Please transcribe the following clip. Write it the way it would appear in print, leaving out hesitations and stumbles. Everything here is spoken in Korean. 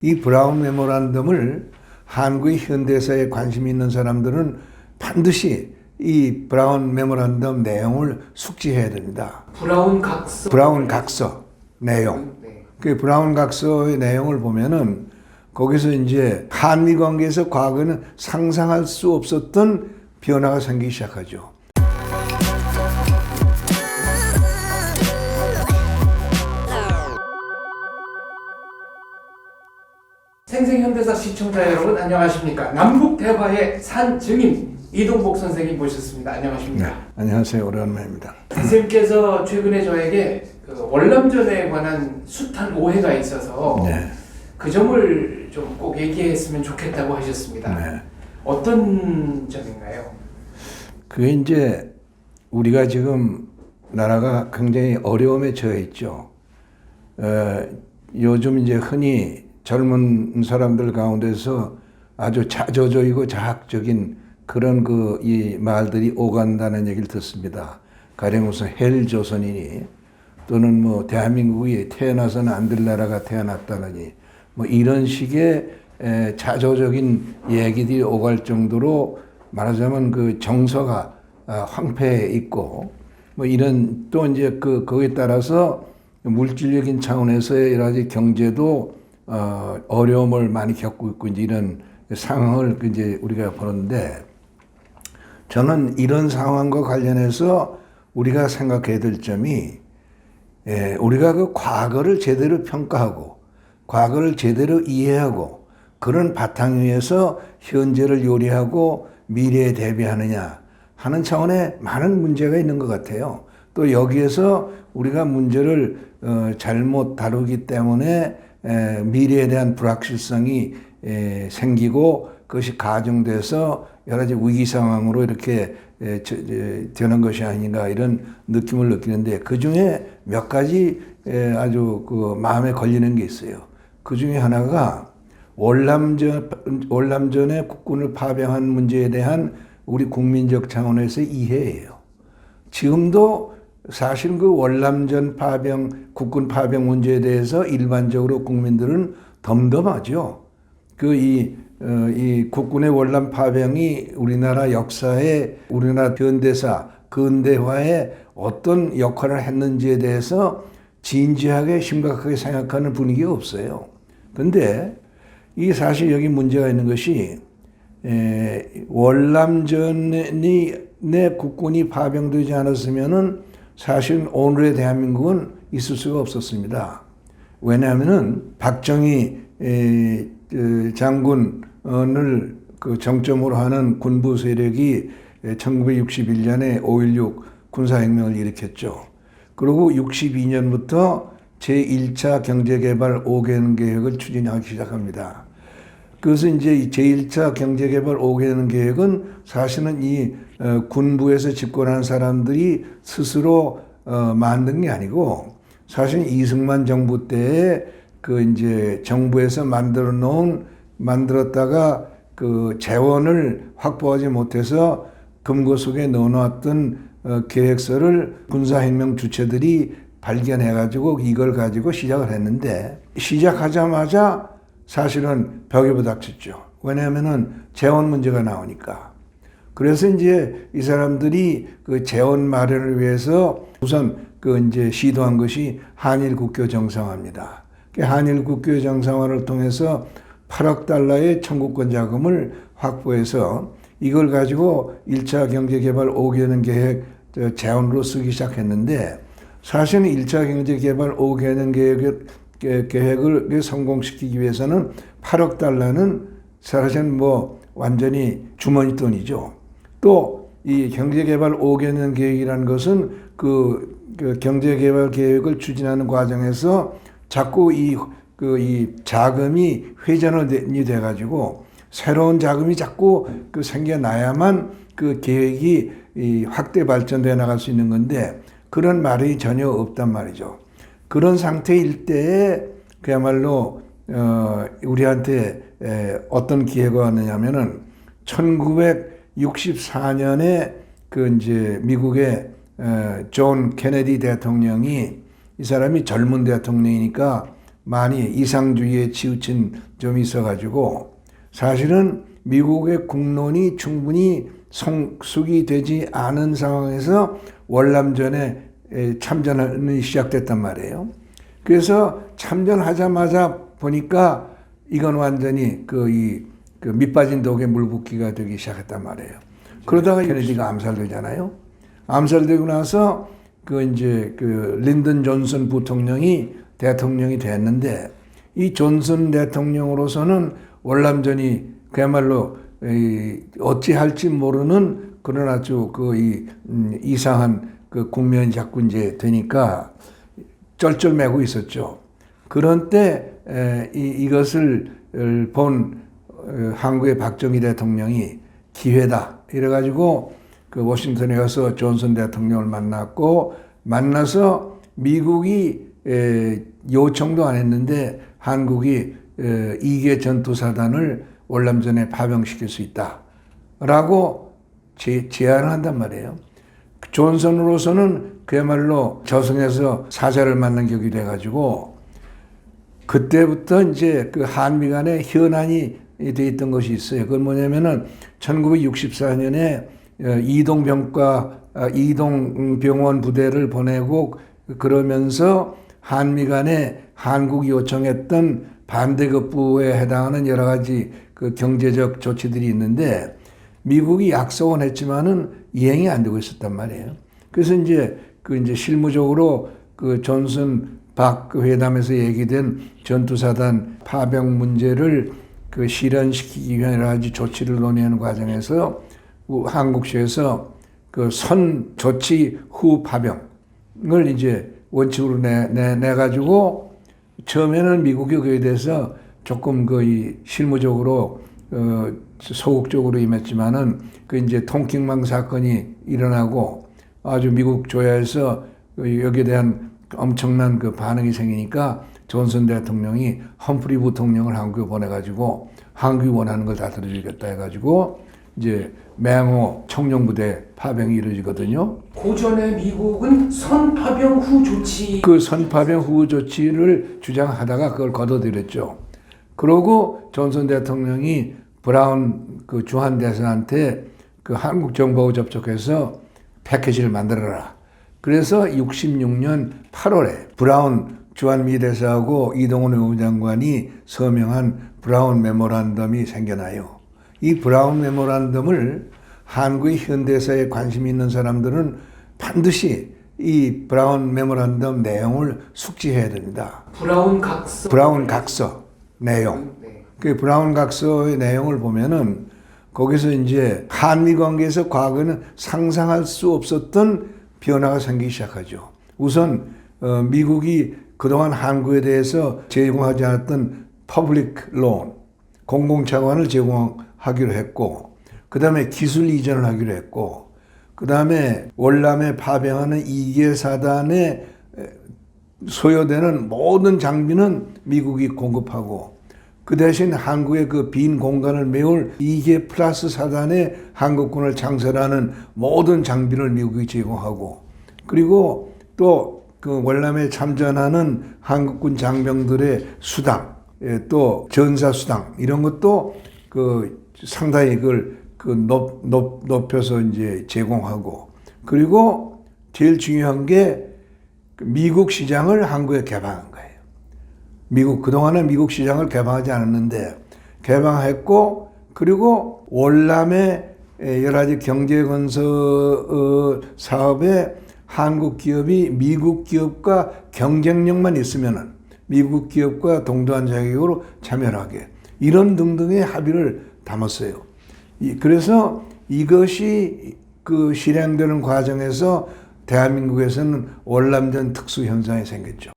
이 브라운 메모란덤을 한국의 현대사에 관심 있는 사람들은 반드시 이 브라운 메모란덤 내용을 숙지해야 됩니다. 브라운 각서 내용. 네. 그 브라운 각서의 내용을 보면은 거기서 이제 한미 관계에서 과거에는 상상할 수 없었던 변화가 생기기 시작하죠. 생생현대사 시청자 여러분 안녕하십니까. 남북대화의 산증인 이동복 선생님 모셨습니다. 안녕하십니까. 네, 안녕하세요. 오랜만입니다. 선생님께서 최근에 저에게 그 월남전에 관한 숱한 오해가 있어서 네. 그 점을 좀 꼭 얘기했으면 좋겠다고 하셨습니다. 네. 어떤 점인가요? 그게 이제 우리가 지금 나라가 굉장히 어려움에 처해 있죠. 요즘 이제 흔히 젊은 사람들 가운데서 아주 자조적이고 자학적인 그런 이 말들이 오간다는 얘기를 듣습니다. 가령 무슨 헬조선이니 또는 뭐 대한민국이 태어나서는 안 될 나라가 태어났다느니 뭐 이런 식의 자조적인 얘기들이 오갈 정도로 말하자면 그 정서가 황폐해 있고 뭐 이런 또 이제 거기에 따라서 물질적인 차원에서의 여러 가지 경제도 어려움을 많이 겪고 있고 이제 이런 상황을 이제 우리가 보는데 저는 이런 상황과 관련해서 우리가 생각해야 될 점이 우리가 그 과거를 제대로 평가하고 과거를 제대로 이해하고 그런 바탕 위에서 현재를 요리하고 미래에 대비하느냐 하는 차원에 많은 문제가 있는 것 같아요. 또 여기에서 우리가 문제를 잘못 다루기 때문에 미래에 대한 불확실성이 생기고 그것이 가중돼서 여러 가지 위기 상황으로 이렇게 되는 것이 아닌가 이런 느낌을 느끼는데 그 중에 몇 가지 아주 마음에 걸리는 게 있어요. 그 중에 하나가 월남전에 국군을 파병한 문제에 대한 우리 국민적 차원에서의 이해예요. 지금도 사실 그 월남전 국군 파병 문제에 대해서 일반적으로 국민들은 덤덤하죠. 이 국군의 월남 파병이 우리나라 역사에 우리나라 현대사, 근대화에 어떤 역할을 했는지에 대해서 진지하게 심각하게 생각하는 분위기가 없어요. 근데 이 사실 여기 문제가 있는 것이 월남전에 국군이 파병되지 않았으면은 사실 오늘의 대한민국은 있을 수가 없었습니다. 왜냐하면은 박정희 장군을 정점으로 하는 군부 세력이 1961년에 5.16 군사혁명을 일으켰죠. 그리고 62년부터 제1차 경제개발 5개년 계획을 추진하기 시작합니다. 그래서 이제 제1차 경제개발 5개년 계획은 사실은 이 군부에서 집권한 사람들이 스스로 만든 게 아니고 사실 이승만 정부 때에 이제 정부에서 만들었다가 그 재원을 확보하지 못해서 금고 속에 넣어놨던 계획서를 군사혁명 주체들이 발견해가지고 이걸 가지고 시작을 했는데 시작하자마자 사실은 벽에 부닥쳤죠. 왜냐하면은 재원 문제가 나오니까. 그래서 이제 이 사람들이 그 재원 마련을 위해서 우선 이제 시도한 것이 한일 국교 정상화입니다. 한일 국교 정상화를 통해서 8억 달러의 청구권 자금을 확보해서 이걸 가지고 1차 경제개발 5개년 계획 재원으로 쓰기 시작했는데 사실은 1차 경제개발 5개년 계획을 성공시키기 위해서는 8억 달러는 사실은 뭐 완전히 주머니 돈이죠. 또 이 경제개발 5개년 계획이라는 것은 그 경제개발 계획을 추진하는 과정에서 자꾸 이 자금이 회전이 돼가지고 새로운 자금이 자꾸 생겨나야만 그 계획이 확대 발전돼 나갈 수 있는 건데 그런 말이 전혀 없단 말이죠. 그런 상태일 때에 그야말로 우리한테 어떤 기회가 왔느냐면은 1964년에 이제 미국의 존 케네디 대통령이 이 사람이 젊은 대통령이니까 많이 이상주의에 치우친 점이 있어가지고 사실은 미국의 국론이 충분히 성숙이 되지 않은 상황에서 월남전에 참전이 시작됐단 말이에요. 그래서 참전하자마자 보니까 이건 완전히 그 밑빠진 독에 물 붓기가 되기 시작했단 말이에요. 그러다가 케네디가 암살되잖아요. 암살되고 나서 린든 존슨 부통령이 대통령이 됐는데 이 존슨 대통령으로서는 월남전이 그야말로 어찌할지 모르는 그런 아주 이상한 국면이 자꾸 이제 되니까 쩔쩔매고 있었죠. 그런 때 이것을 본 한국의 박정희 대통령이 기회다 이래가지고 워싱턴에 가서 존슨 대통령을 만나서 미국이 요청도 안 했는데 한국이 2개 전투사단을 월남전에 파병시킬 수 있다라고 제안을 한단 말이에요. 존슨으로서는 그야말로 저승에서 사자를 만난 격이 돼가지고 그때부터 이제 한미 간에 현안이 돼 있던 것이 있어요. 그건 뭐냐면은 1964년에 이동병원 부대를 보내고 그러면서 한미 간에 한국이 요청했던 반대급부에 해당하는 여러 가지 경제적 조치들이 있는데 미국이 약속은 했지만은 이행이 안 되고 있었단 말이에요. 그래서 이제 실무적으로 존슨 박 회담에서 얘기된 전투사단 파병 문제를 실현시키기 위한 여러 가지 조치를 논의하는 과정에서 한국시에서 선 조치 후 파병을 이제 원칙으로 내가지고 처음에는 미국이 그에 대해서 조금 실무적으로 소극적으로 임했지만은 이제 통킹망 사건이 일어나고 아주 미국 조야에서 여기에 대한 엄청난 반응이 생기니까 존슨 대통령이 험프리 부통령을 한국에 보내가지고 한국이 원하는 걸 다 들어주겠다 해가지고 이제 맹호 청룡부대 파병이 이루어지거든요. 그 전에 미국은 선파병 후 조치. 선파병 후 조치를 주장하다가 그걸 거둬들였죠. 그러고 존슨 대통령이 브라운 주한 대사한테 한국 정부하고 접촉해서 패키지를 만들어라. 그래서 66년 8월에 브라운 주한미 대사하고 이동훈 외무장관이 서명한 브라운 메모란덤이 생겨나요. 이 브라운 메모란덤을 한국의 현대사에 관심 있는 사람들은 반드시 이 브라운 메모란덤 내용을 숙지해야 됩니다. 브라운 각서 내용. 네. 그 브라운 각서의 내용을 보면은 거기서 이제 한미 관계에서 과거에는 상상할 수 없었던 변화가 생기기 시작하죠. 우선 미국이 그동안 한국에 대해서 제공하지 않았던 퍼블릭 론, 공공차관을 제공하기로 했고, 그 다음에 기술 이전을 하기로 했고, 그 다음에 월남에 파병하는 2개 사단에 소요되는 모든 장비는 미국이 공급하고, 그 대신 한국의 빈 공간을 메울 2개 플러스 사단에 한국군을 창설하는 모든 장비를 미국이 제공하고, 그리고 또 월남에 참전하는 한국군 장병들의 수당, 또 전사 수당 이런 것도 상당히 높여서 이제 제공하고, 그리고 제일 중요한 게 미국 시장을 한국에 개방한 거예요. 그동안은 미국 시장을 개방하지 않았는데 개방했고, 그리고 월남의 여러 가지 경제 건설 사업에 한국 기업이 미국 기업과 경쟁력만 있으면은 미국 기업과 동등한 자격으로 참여하게, 이런 등등의 합의를 담았어요. 그래서 이것이 실행되는 과정에서 대한민국에서는 월남전 특수 현상이 생겼죠.